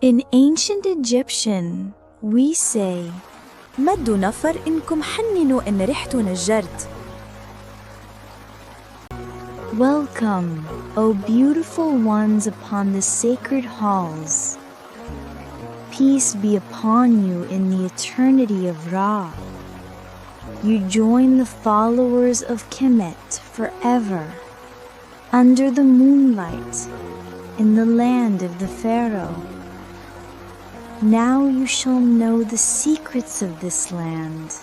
In ancient Egyptian, we say, مدوا نفر إنكم حننوا إن رحتوا نجرت. Welcome, O beautiful ones upon the sacred halls. Peace be upon you in the eternity of Ra. You join the followers of Kemet forever, under the moonlight, in the land of the Pharaoh. Now you shall know the secrets of this land.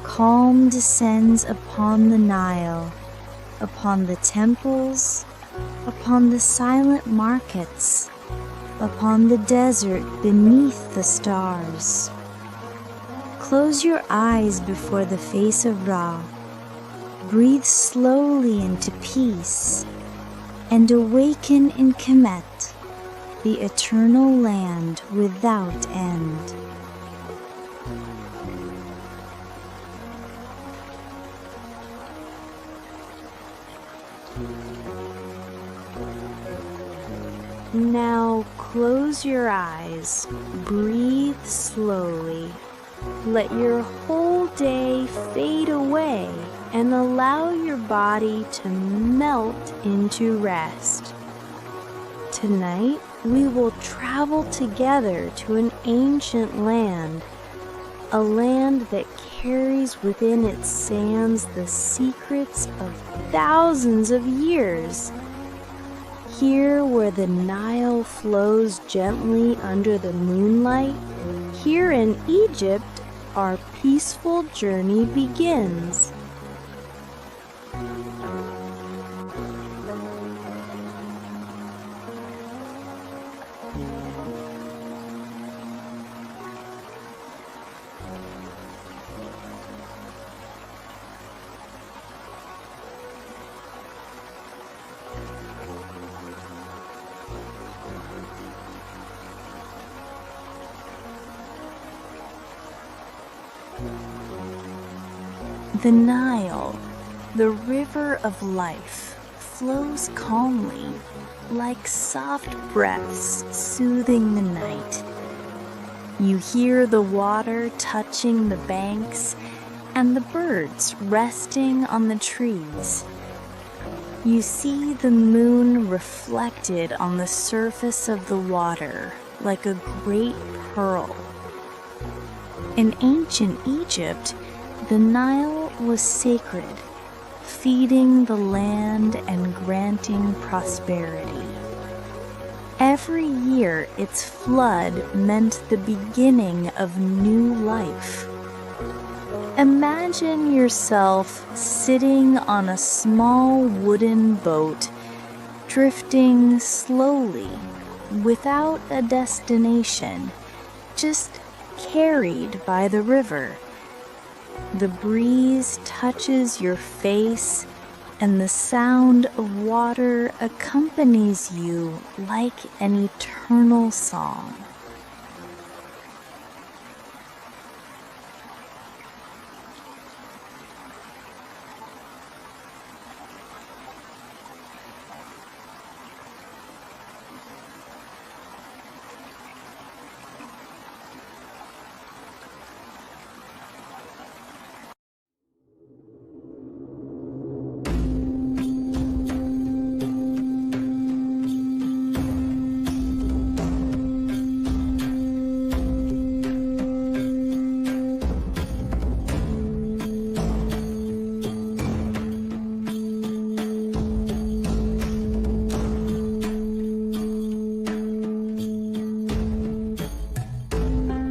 Calm descends upon the Nile, upon the temples, upon the silent markets, upon the desert beneath the stars. Close your eyes before the face of Ra. Breathe slowly into peace, and awaken in Kemet, the eternal land without end. Now close your eyes, breathe slowly. Let your whole day fade away and allow your body to melt into rest. Tonight, we will travel together to an ancient land, a land that carries within its sands the secrets of thousands of years. Here where the Nile flows gently under the moonlight, here in Egypt, our peaceful journey begins. The Nile, the river of life, flows calmly, like soft breaths soothing the night. You hear the water touching the banks and the birds resting on the trees. You see the moon reflected on the surface of the water like a great pearl. In ancient Egypt, the Nile was sacred, feeding the land and granting prosperity. Every year, its flood meant the beginning of new life. Imagine yourself sitting on a small wooden boat, drifting slowly, without a destination, just carried by the river. The breeze touches your face, and the sound of water accompanies you like an eternal song.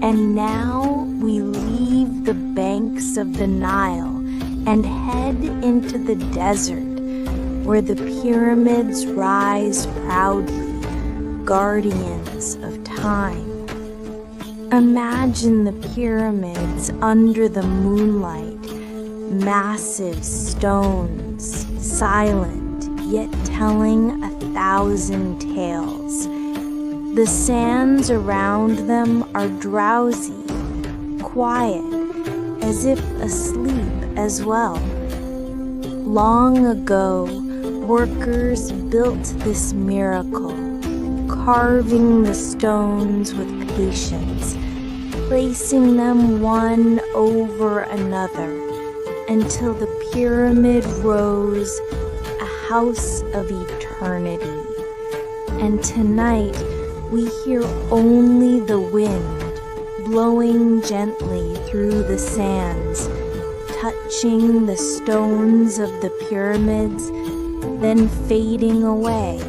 And now we leave the banks of the Nile and head into the desert, where the pyramids rise proudly, guardians of time. Imagine the pyramids under the moonlight, massive stones, silent yet telling 1,000 tales. The sands around them are drowsy, quiet, as if asleep as well. Long ago, workers built this miracle, carving the stones with patience, placing them one over another until the pyramid rose, a house of eternity. And tonight we hear only the wind blowing gently through the sands, touching the stones of the pyramids, then fading away.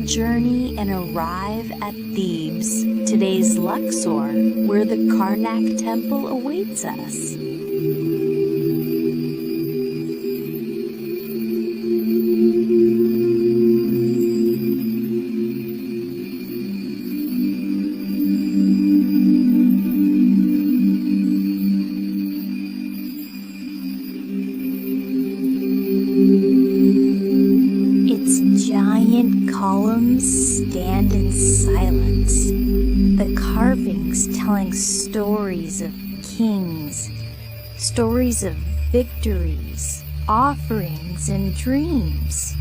Journey and arrive at Thebes, today's Luxor, where the Karnak temple awaits us. Columns stand in silence, the carvings telling stories of kings, stories of victories, offerings, and dreams.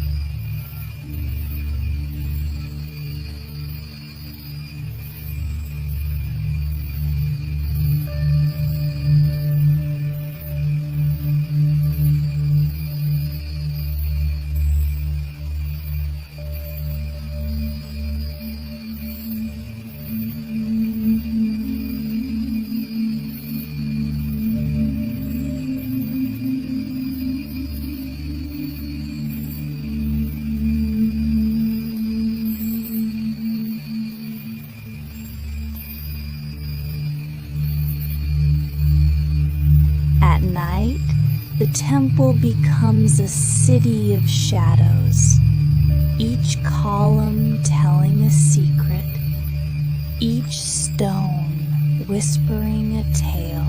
The temple becomes a city of shadows, each column telling a secret, each stone whispering a tale.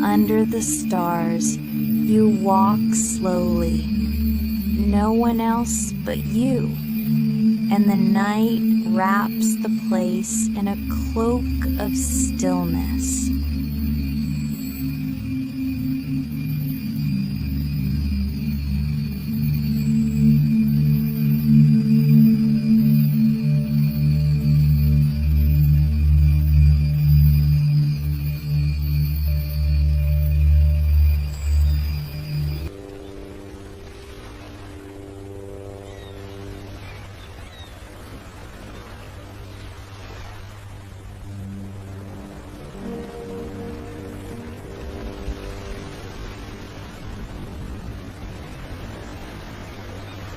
Under the stars, you walk slowly, no one else but you, and the night wraps the place in a cloak of stillness.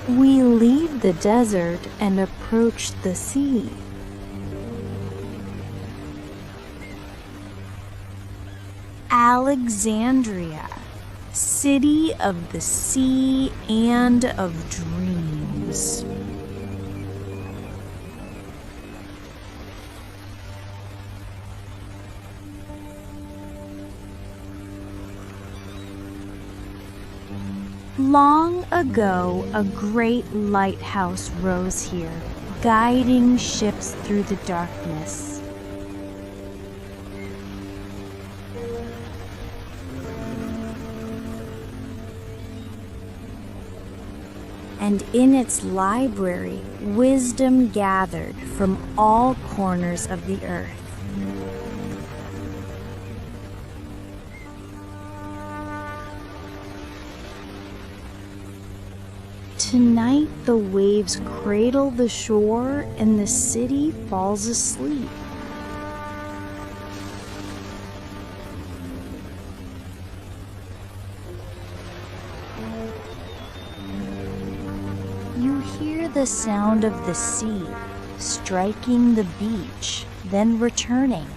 We leave the desert and approach the sea. Alexandria, city of the sea and of dreams. Long ago, a great lighthouse rose here, guiding ships through the darkness. And in its library, wisdom gathered from all corners of the earth. Tonight the waves cradle the shore and the city falls asleep. You hear the sound of the sea striking the beach, then returning.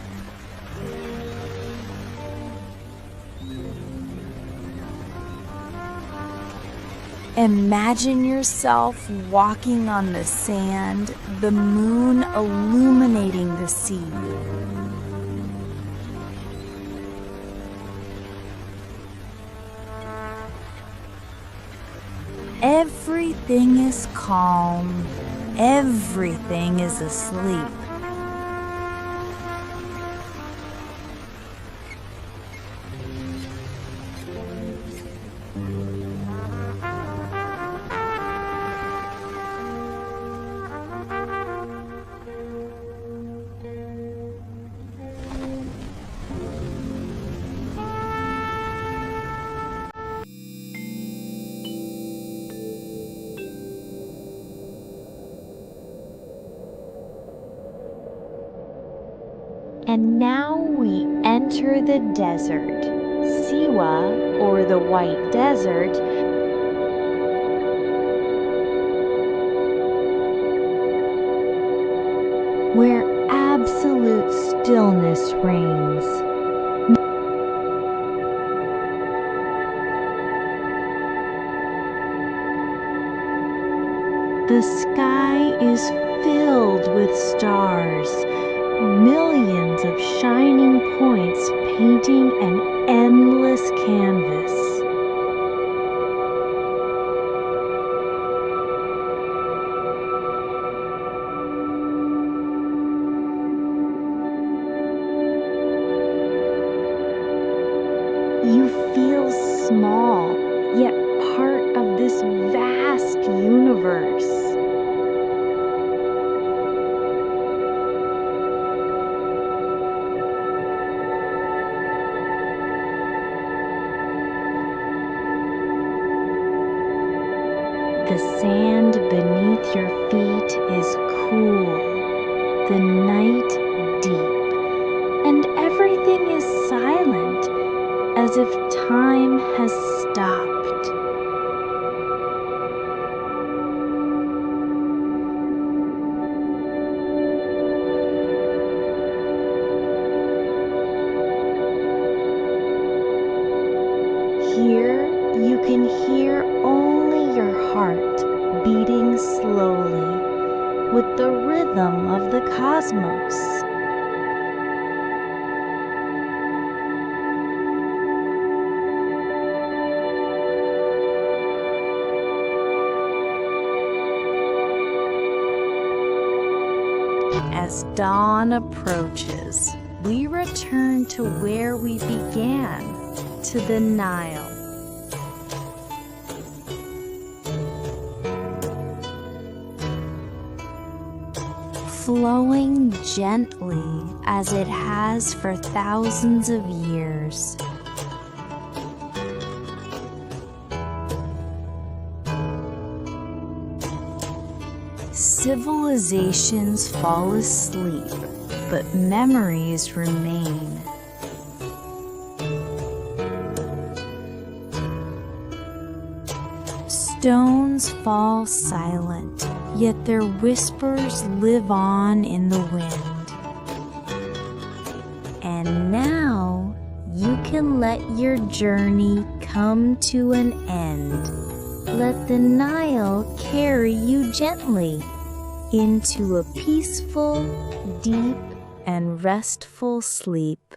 Imagine yourself walking on the sand, the moon illuminating the sea. Everything is calm, everything is asleep. And now we enter the desert, Siwa, or the White Desert, where absolute stillness reigns. The sky is filled with stars, millions of shining points painting an endless canvas. You feel small, yet part of this vast universe. The sand beneath your feet is cool, the night deep, and everything is silent, as if time has stopped. Here you can hear only your heart beating slowly with the rhythm of the cosmos. As dawn approaches, we return to where we began, to the Nile. Flowing gently as it has for thousands of years. Civilizations fall asleep, but memories remain. Stones fall silent, yet their whispers live on in the wind. And now you can let your journey come to an end. Let the Nile carry you gently into a peaceful, deep, and restful sleep.